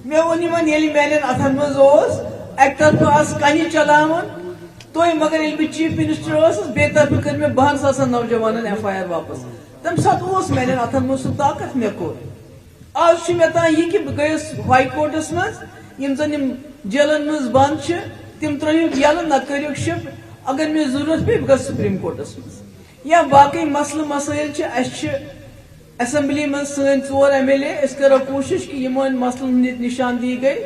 मे वोन मेन अथन मज अक तरफ कनि चलावन तो मगर ये चीफ मिनिस्टर बे तरफ कर मे 12,000 नौजवान FIR वापस तम सात मेन अथन मज सह ताकत मे कोर आज मे तान यह कि बह गयस हाई कोर्टस मज जन जेलन मज बंद तिम त्रो यल न कर शिप अगर मे जरूरत पे बह सुप्रीम कोर्टस मज या बाकी मसल मसाइल असेंबली में सन 4 MLA करो कोशिश कि यमन मसलन निशानदी गई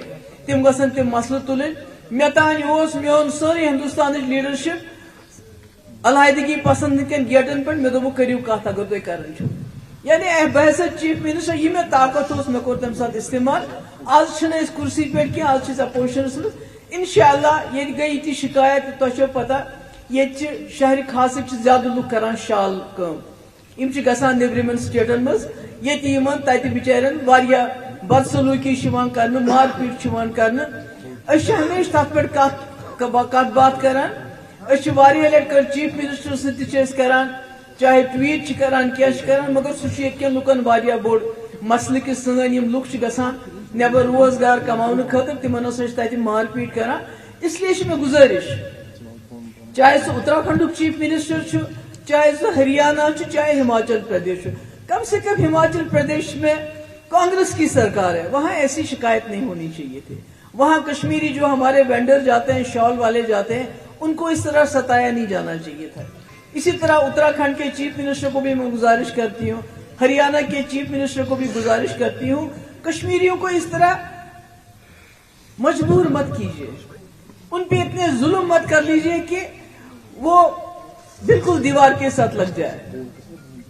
तिम गसन तिम मसल तुलन मे तान मोन सारी हिंदुस्तान लीडरशिप अलहदगी पसंद कन गेटन पे मे दोप करू कत अगर तुम कर यानी बहस चीफ मिनिस्टर यह मे ताकत मे कोर तम साथ इस्तेमाल आज कुर्सी पे कि आज अपोजिशन में इंशाअल्लाह ये गई ये शिकायत तुम पता ये शहर खास ज्यादा लुक करान शाल कम गसान नेबरमन स्टेटन मज ये तत बिचारन बदसलूकी कर मारपीट कर हमेशा तथ पे कत बात करान लट कर चीफ मिनिस्टर सरान चाहे ट्वीट करान क्या करान मगर सह लुकन बोड़ मसल कि सन लुक गसान नबर रोजगार कमाने खतर तिमन तत मारपीट करान इसलिए मे गुजारिश चाहे सह उत्तराखंड चीफ मिनिस्टर चाहे सो हरियाणा चाहे हिमाचल प्रदेश कम से कम हिमाचल प्रदेश में कांग्रेस की सरकार है वहां ऐसी शिकायत नहीं होनी चाहिए थी वहां कश्मीरी जो हमारे वेंडर जाते हैं शॉल वाले जाते हैं उनको इस तरह सताया नहीं जाना चाहिए था। इसी तरह उत्तराखंड के चीफ मिनिस्टर को भी मैं गुजारिश करती हूँ हरियाणा के चीफ मिनिस्टर को भी गुजारिश करती हूँ कश्मीरियों को इस तरह मजबूर मत कीजिए उन पे इतने जुल्म मत कर लीजिए कि वो बिल्कुल दीवार के साथ लग जाए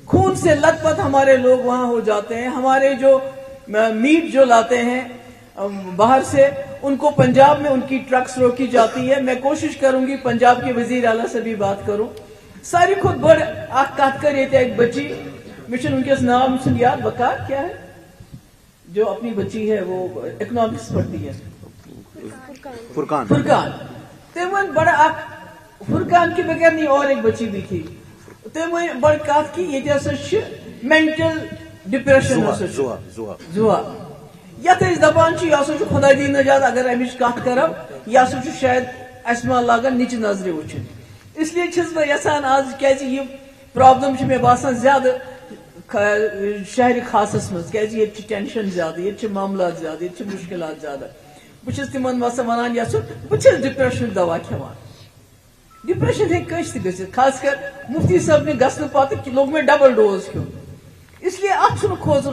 खून से लथपथ हमारे लोग वहां हो जाते हैं हमारे जो मीट जो लाते हैं बाहर से उनको पंजाब में उनकी ट्रक्स रोकी जाती है मैं कोशिश करूंगी पंजाब के वजीर आला से भी बात करूं सारी खुद बड़ कत कर एक बच्ची मिशन उनके नाम सुन याद बकार क्या है जो अपनी बच्ची है वो इकोनॉमिक्स पढ़ती है फुरकान तो बड़ा फुरकान के बगैर नहीं और एक बच्ची भी थी तो बड़ कत की ये मेंटल डिप्रेशन जुआ यथ दपान यह खुदा दी नजात अगर अमिच कत करो यह शायद असमा लागन निच नजर वुचन इसलिए बह यसान आज क्या प्रॉब्लम मे बासान ज्यादा शहर खासस मज क्या टेंशन ज्यादा ये मामला ज्यादा ये मुश्किल ज्यादा बस तिमन वन बस डिप्रेशन दवा खेवान डिप्रेशन हे खास कर मुफ्ती साहब ने गसन पत लोग में डबल डोज क्यों इसलिए अत खोजन